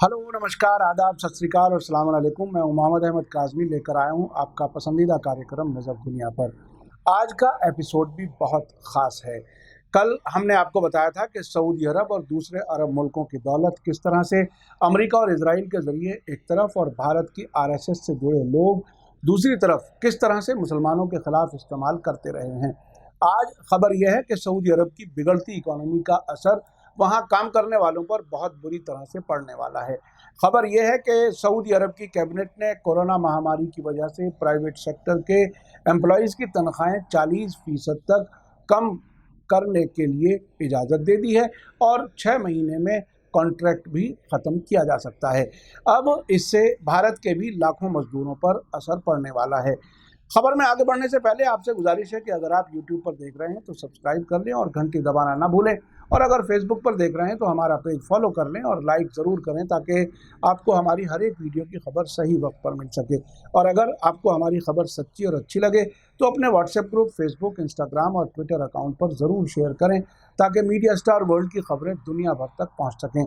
Hello, नमस्कार, आदाब, सत श्री अकाल और अस्सलाम वालेकुम। मैं मोहम्मद अहमद काज़मी लेकर आया हूँ आपका पसंदीदा कार्यक्रम नज़र दुनिया पर। आज का एपिसोड भी बहुत ख़ास है। कल हमने आपको बताया था कि सऊदी अरब और दूसरे अरब मुल्कों की दौलत किस तरह से अमेरिका और इजराइल के ज़रिए एक तरफ और भारत की आरएसएस से जुड़े लोग दूसरी तरफ किस तरह से मुसलमानों के ख़िलाफ़ इस्तेमाल करते रहे हैं। आज खबर यह है कि सऊदी अरब की बिगड़ती इकॉनमी का असर वहाँ काम करने वालों पर बहुत बुरी तरह से पड़ने वाला है। खबर यह है कि सऊदी अरब की कैबिनेट ने कोरोना महामारी की वजह से प्राइवेट सेक्टर के एम्प्लॉयज़ की तनख्वाहें 40% तक कम करने के लिए इजाज़त दे दी है और 6 महीने में कॉन्ट्रैक्ट भी ख़त्म किया जा सकता है। अब इससे भारत के भी लाखों मजदूरों पर असर पड़ने वाला है। खबर में आगे बढ़ने से पहले आपसे गुजारिश है कि अगर आप YouTube पर देख रहे हैं तो सब्सक्राइब कर लें और घंटी दबाना ना भूलें, और अगर Facebook पर देख रहे हैं तो हमारा पेज फॉलो कर लें और लाइक ज़रूर करें ताकि आपको हमारी हर एक वीडियो की खबर सही वक्त पर मिल सके। और अगर आपको हमारी खबर सच्ची और अच्छी लगे तो अपने व्हाट्सएप ग्रुप, फेसबुक, इंस्टाग्राम और ट्विटर अकाउंट पर ज़रूर शेयर करें ताकि मीडिया स्टार वर्ल्ड की खबरें दुनिया भर तक पहुँच सकें।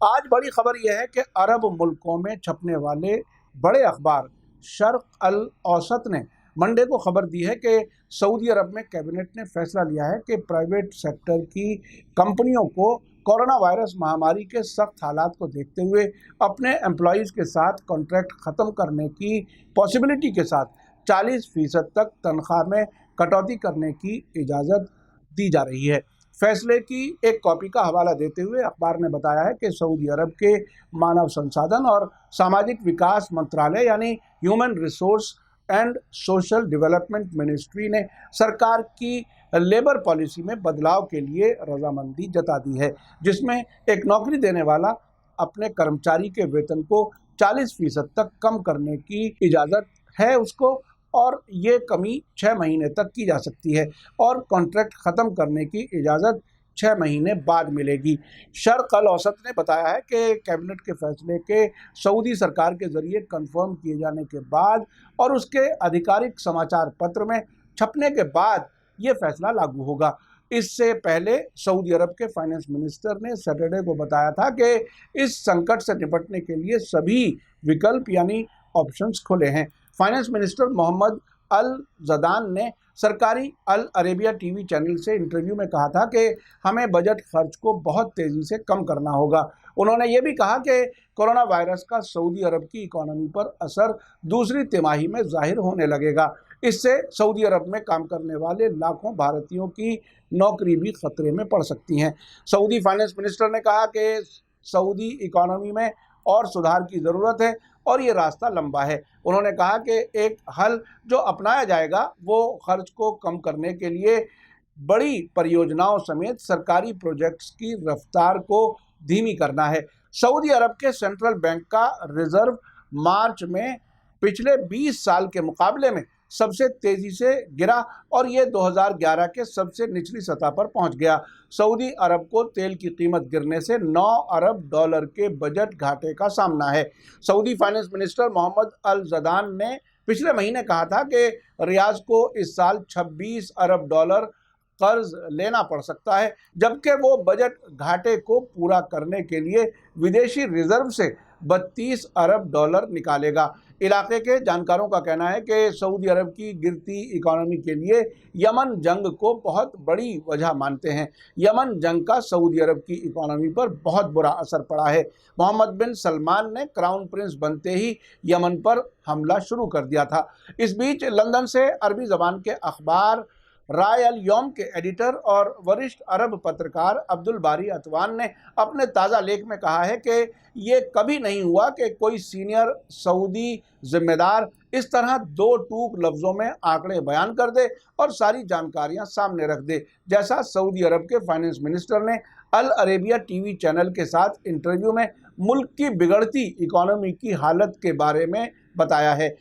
आज बड़ी खबर यह है कि अरब मुल्कों में छपने वाले बड़े अखबार शर्क अल औसत ने मंडे को खबर दी है कि सऊदी अरब में कैबिनेट ने फैसला लिया है कि प्राइवेट सेक्टर की कंपनियों को कोरोना वायरस महामारी के सख्त हालात को देखते हुए अपने एम्प्लॉयज़ के साथ कॉन्ट्रैक्ट ख़त्म करने की पॉसिबिलिटी के साथ 40% तक तनख्वाह में कटौती करने की इजाज़त दी जा रही है। फैसले की एक कॉपी का हवाला देते हुए अखबार ने बताया है कि सऊदी अरब के मानव संसाधन और सामाजिक विकास मंत्रालय यानी human resource and social development ministry ने सरकार की लेबर पॉलिसी में बदलाव के लिए रजामंदी जता दी है, जिसमें एक नौकरी देने वाला अपने कर्मचारी के वेतन को 40% तक कम करने की इजाज़त है उसको, और ये कमी 6 महीने तक की जा सकती है और कॉन्ट्रैक्ट ख़त्म करने की इजाज़त 6 महीने बाद मिलेगी। शर्क अल औसत ने बताया है कि कैबिनेट के फैसले के सऊदी सरकार के ज़रिए कंफर्म किए जाने के बाद और उसके आधिकारिक समाचार पत्र में छपने के बाद ये फैसला लागू होगा। इससे पहले सऊदी अरब के फाइनेंस मिनिस्टर ने सैटरडे को बताया था कि इस संकट से निपटने के लिए सभी विकल्प यानी ऑप्शंस खुले हैं। फाइनेंस मिनिस्टर मोहम्मद अल जदान ने सरकारी अल अरेबिया टीवी चैनल से इंटरव्यू में कहा था कि हमें बजट खर्च को बहुत तेज़ी से कम करना होगा। उन्होंने ये भी कहा कि कोरोना वायरस का सऊदी अरब की इकॉनमी पर असर दूसरी तिमाही में जाहिर होने लगेगा। इससे सऊदी अरब में काम करने वाले लाखों भारतीयों की नौकरी भी खतरे में पड़ सकती हैं। सऊदी फाइनेंस मिनिस्टर ने कहा कि सऊदी इकॉनमी में और सुधार की ज़रूरत है और ये रास्ता लंबा है। उन्होंने कहा कि एक हल जो अपनाया जाएगा वो खर्च को कम करने के लिए बड़ी परियोजनाओं समेत सरकारी प्रोजेक्ट्स की रफ्तार को धीमी करना है। सऊदी अरब के सेंट्रल बैंक का रिजर्व मार्च में पिछले 20 साल के मुकाबले में सबसे तेज़ी से गिरा और ये 2011 के सबसे निचली सतह पर पहुंच गया। सऊदी अरब को तेल की कीमत गिरने से 9 अरब डॉलर के बजट घाटे का सामना है। सऊदी फाइनेंस मिनिस्टर मोहम्मद अल जदान ने पिछले महीने कहा था कि रियाज को इस साल 26 अरब डॉलर कर्ज लेना पड़ सकता है, जबकि वो बजट घाटे को पूरा करने के लिए विदेशी रिजर्व से 32 अरब डॉलर निकालेगा। इलाके के जानकारों का कहना है कि सऊदी अरब की गिरती इकॉनमी के लिए यमन जंग को बहुत बड़ी वजह मानते हैं। यमन जंग का सऊदी अरब की इकॉनमी पर बहुत बुरा असर पड़ा है। मोहम्मद बिन सलमान ने क्राउन प्रिंस बनते ही यमन पर हमला शुरू कर दिया था। इस बीच लंदन से अरबी ज़बान के अखबार राय अल यौम के एडिटर और वरिष्ठ अरब पत्रकार अब्दुल बारी अतवान ने अपने ताज़ा लेख में कहा है कि ये कभी नहीं हुआ कि कोई सीनियर सऊदी जिम्मेदार इस तरह दो टूक लफ्ज़ों में आंकड़े बयान कर दे और सारी जानकारियां सामने रख दे, जैसा सऊदी अरब के फाइनेंस मिनिस्टर ने अल अरेबिया टीवी चैनल के साथ इंटरव्यू में मुल्क की बिगड़ती इकॉनमी की हालत के बारे में बताया है।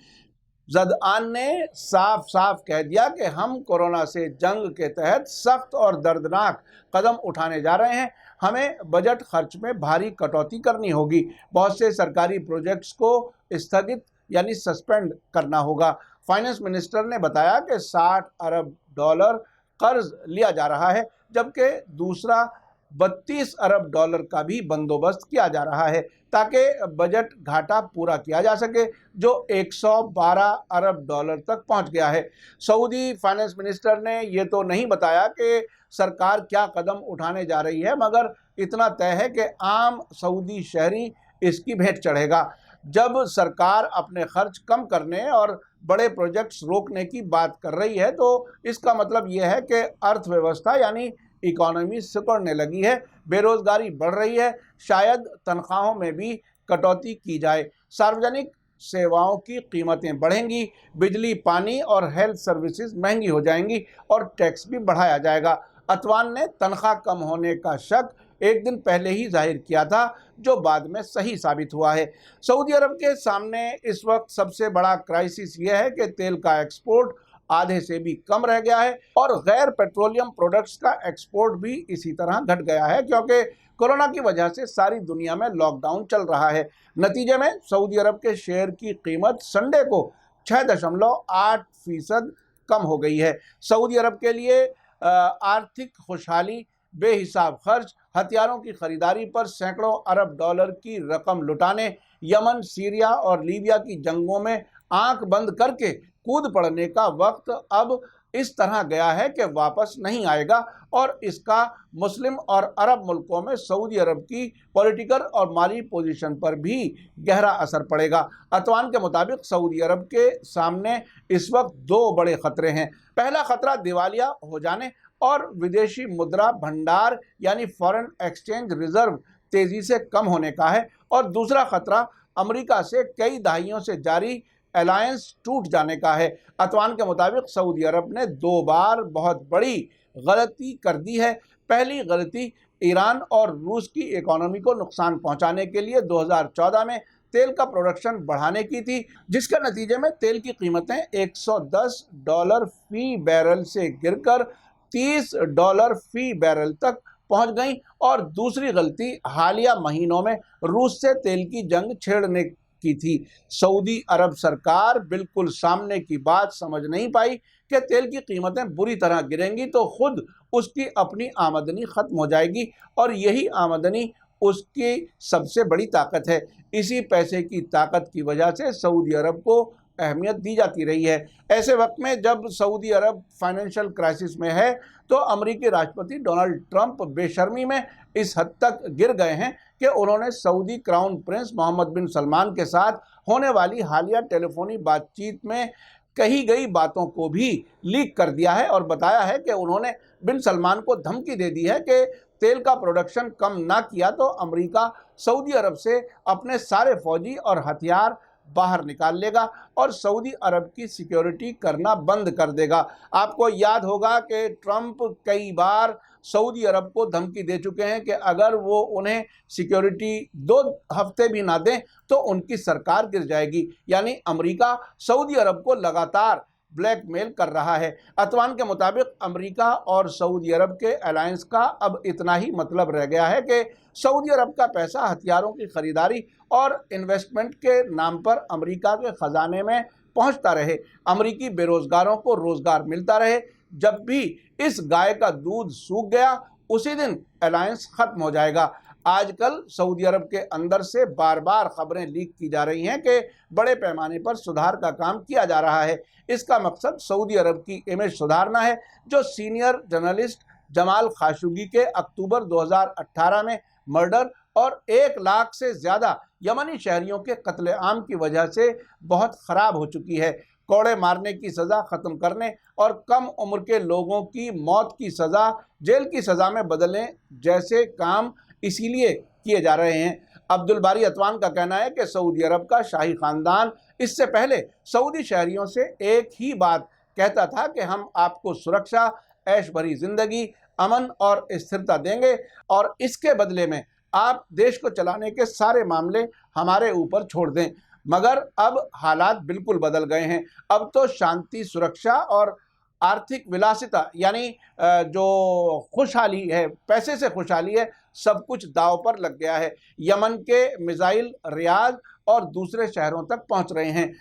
जदआन ने साफ साफ कह दिया कि हम कोरोना से जंग के तहत सख्त और दर्दनाक कदम उठाने जा रहे हैं। हमें बजट खर्च में भारी कटौती करनी होगी। बहुत से सरकारी प्रोजेक्ट्स को स्थगित यानी सस्पेंड करना होगा। फाइनेंस मिनिस्टर ने बताया कि 60 अरब डॉलर कर्ज लिया जा रहा है, जबकि दूसरा $32 अरब का भी बंदोबस्त किया जा रहा है ताकि बजट घाटा पूरा किया जा सके, जो $112 अरब तक पहुंच गया है। सऊदी फाइनेंस मिनिस्टर ने ये तो नहीं बताया कि सरकार क्या कदम उठाने जा रही है, मगर इतना तय है कि आम सऊदी शहरी इसकी भेंट चढ़ेगा। जब सरकार अपने खर्च कम करने और बड़े प्रोजेक्ट्स रोकने की बात कर रही है, तो इसका मतलब यह है कि अर्थव्यवस्था यानी इकोनॉमी सिकुड़ने लगी है, बेरोजगारी बढ़ रही है, शायद तनख्वाहों में भी कटौती की जाए, सार्वजनिक सेवाओं की कीमतें बढ़ेंगी, बिजली, पानी और हेल्थ सर्विसेज महंगी हो जाएंगी और टैक्स भी बढ़ाया जाएगा। अतवान ने तनख्वाह कम होने का शक एक दिन पहले ही जाहिर किया था, जो बाद में सही साबित हुआ है। सऊदी अरब के सामने इस वक्त सबसे बड़ा क्राइसिस यह है कि तेल का एक्सपोर्ट आधे से भी कम रह गया है और गैर पेट्रोलियम प्रोडक्ट्स का एक्सपोर्ट भी इसी तरह घट गया है, क्योंकि कोरोना की वजह से सारी दुनिया में लॉकडाउन चल रहा है। नतीजे में सऊदी अरब के शेयर की कीमत संडे को 6.8% कम हो गई है। सऊदी अरब के लिए आर्थिक खुशहाली, बेहिसाब खर्च, हथियारों की खरीदारी पर सैकड़ों अरब डॉलर की रकम लुटाने, यमन, सीरिया और लीबिया की जंगों में आंख बंद करके कूद पड़ने का वक्त अब इस तरह गया है कि वापस नहीं आएगा और इसका मुस्लिम और अरब मुल्कों में सऊदी अरब की पॉलिटिकल और माली पोजीशन पर भी गहरा असर पड़ेगा। अतवान के मुताबिक सऊदी अरब के सामने इस वक्त दो बड़े खतरे हैं। पहला खतरा दिवालिया हो जाने और विदेशी मुद्रा भंडार यानी फॉरेन एक्सचेंज रिजर्व तेजी से कम होने का है, और दूसरा खतरा अमेरिका से कई दहाइयों से जारी अलायंस टूट जाने का है। अतवान के मुताबिक सऊदी अरब ने 2 बार बहुत बड़ी गलती कर दी है। पहली गलती ईरान और रूस की इकोनॉमी को नुकसान पहुंचाने के लिए 2014 में तेल का प्रोडक्शन बढ़ाने की थी, जिसके नतीजे में तेल की कीमतें $110 फी बैरल से गिरकर $30 फी बैरल तक पहुंच गई। और दूसरी गलती हालिया महीनों में रूस से तेल की जंग छेड़ने की थी। सऊदी अरब सरकार बिल्कुल सामने की बात समझ नहीं पाई कि तेल की कीमतें बुरी तरह गिरेंगी तो खुद उसकी अपनी आमदनी खत्म हो जाएगी, और यही आमदनी उसकी सबसे बड़ी ताकत है। इसी पैसे की ताकत की वजह से सऊदी अरब को अहमियत दी जाती रही है। ऐसे वक्त में जब सऊदी अरब फाइनेंशियल क्राइसिस में है, तो अमेरिकी राष्ट्रपति डोनाल्ड ट्रंप बेशर्मी में इस हद तक गिर गए हैं कि उन्होंने सऊदी क्राउन प्रिंस मोहम्मद बिन सलमान के साथ होने वाली हालिया टेलीफोनी बातचीत में कही गई बातों को भी लीक कर दिया है और बताया है कि उन्होंने बिन सलमान को धमकी दे दी है कि तेल का प्रोडक्शन कम ना किया तो अमेरिका सऊदी अरब से अपने सारे फौजी और हथियार बाहर निकाल लेगा और सऊदी अरब की सिक्योरिटी करना बंद कर देगा। आपको याद होगा कि ट्रंप कई बार सऊदी अरब को धमकी दे चुके हैं कि अगर वो उन्हें सिक्योरिटी 2 हफ्ते भी ना दें तो उनकी सरकार गिर जाएगी। यानी अमेरिका सऊदी अरब को लगातार ब्लैकमेल कर रहा है। अतवान के मुताबिक अमेरिका और सऊदी अरब के अलायंस का अब इतना ही मतलब रह गया है कि सऊदी अरब का पैसा हथियारों की खरीदारी और इन्वेस्टमेंट के नाम पर अमेरिका के खजाने में पहुंचता रहे, अमेरिकी बेरोजगारों को रोजगार मिलता रहे। जब भी इस गाय का दूध सूख गया उसी दिन अलायंस खत्म हो जाएगा। आजकल सऊदी अरब के अंदर से बार बार खबरें लीक की जा रही हैं कि बड़े पैमाने पर सुधार का काम किया जा रहा है। इसका मकसद सऊदी अरब की इमेज सुधारना है, जो सीनियर जर्नलिस्ट जमाल खाशोगी के अक्टूबर 2018 में मर्डर और 1 लाख से ज़्यादा यमनी शहरियों के कत्लेआम की वजह से बहुत ख़राब हो चुकी है। कोड़े मारने की सज़ा ख़त्म करने और कम उम्र के लोगों की मौत की सज़ा जेल की सज़ा में बदलने जैसे काम इसीलिए किए जा रहे हैं। अब्दुल बारी अतवान का कहना है कि सऊदी अरब का शाही ख़ानदान इससे पहले सऊदी शहरियों से एक ही बात कहता था कि हम आपको सुरक्षा, ऐश भरी ज़िंदगी, अमन और स्थिरता देंगे और इसके बदले में आप देश को चलाने के सारे मामले हमारे ऊपर छोड़ दें। मगर अब हालात बिल्कुल बदल गए हैं। अब तो शांति, सुरक्षा और आर्थिक विलासिता यानी जो खुशहाली है, पैसे से खुशहाली है, सब कुछ दांव पर लग गया है। यमन के मिसाइल रियाद और दूसरे शहरों तक पहुंच रहे हैं।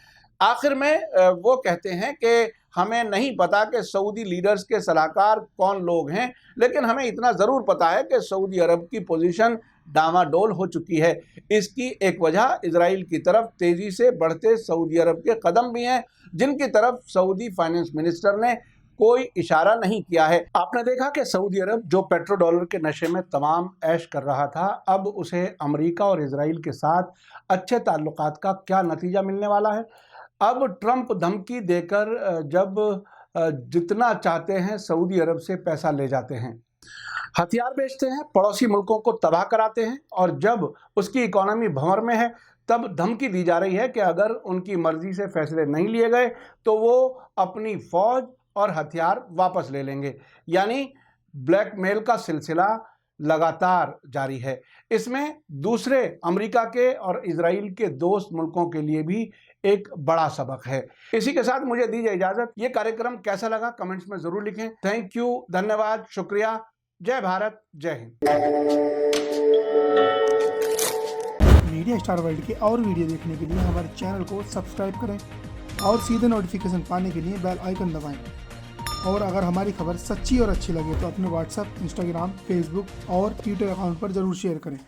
आखिर में वो कहते हैं कि हमें नहीं पता कि सऊदी लीडर्स के सलाहकार कौन लोग हैं, लेकिन हमें इतना ज़रूर पता है कि सऊदी अरब की पोजीशन डामाडोल हो चुकी है। इसकी एक वजह इजराइल की तरफ तेज़ी से बढ़ते सऊदी अरब के कदम भी हैं, जिनकी तरफ सऊदी फाइनेंस मिनिस्टर ने कोई इशारा नहीं किया है। आपने देखा कि सऊदी अरब जो पेट्रो डॉलर के नशे में तमाम ऐश कर रहा था, अब उसे अमेरिका और इजराइल के साथ अच्छे ताल्लुकात का क्या नतीजा मिलने वाला है। अब ट्रंप धमकी देकर जब जितना चाहते हैं सऊदी अरब से पैसा ले जाते हैं, हथियार बेचते हैं, पड़ोसी मुल्कों को तबाह कराते हैं, और जब उसकी इकोनॉमी भंवर में है तब धमकी दी जा रही है कि अगर उनकी मर्जी से फैसले नहीं लिए गए तो वो अपनी फौज और हथियार वापस ले लेंगे। यानी ब्लैकमेल का सिलसिला लगातार जारी है। इसमें दूसरे अमेरिका के और इजराइल के दोस्त मुल्कों के लिए भी एक बड़ा सबक है। इसी के साथ मुझे दीजिए इजाजत। ये कार्यक्रम कैसा लगा कमेंट्स में जरूर लिखें। थैंक यू, धन्यवाद, शुक्रिया। जय भारत, जय हिंद। मीडिया स्टार वर्ल्ड के और वीडियो देखने के लिए हमारे चैनल को सब्सक्राइब करें और सीधे नोटिफिकेशन पाने के लिए बेल आइकन दबाएं। और अगर हमारी खबर सच्ची और अच्छी लगे तो अपने व्हाट्सएप, इंस्टाग्राम, फेसबुक और ट्विटर अकाउंट पर ज़रूर शेयर करें।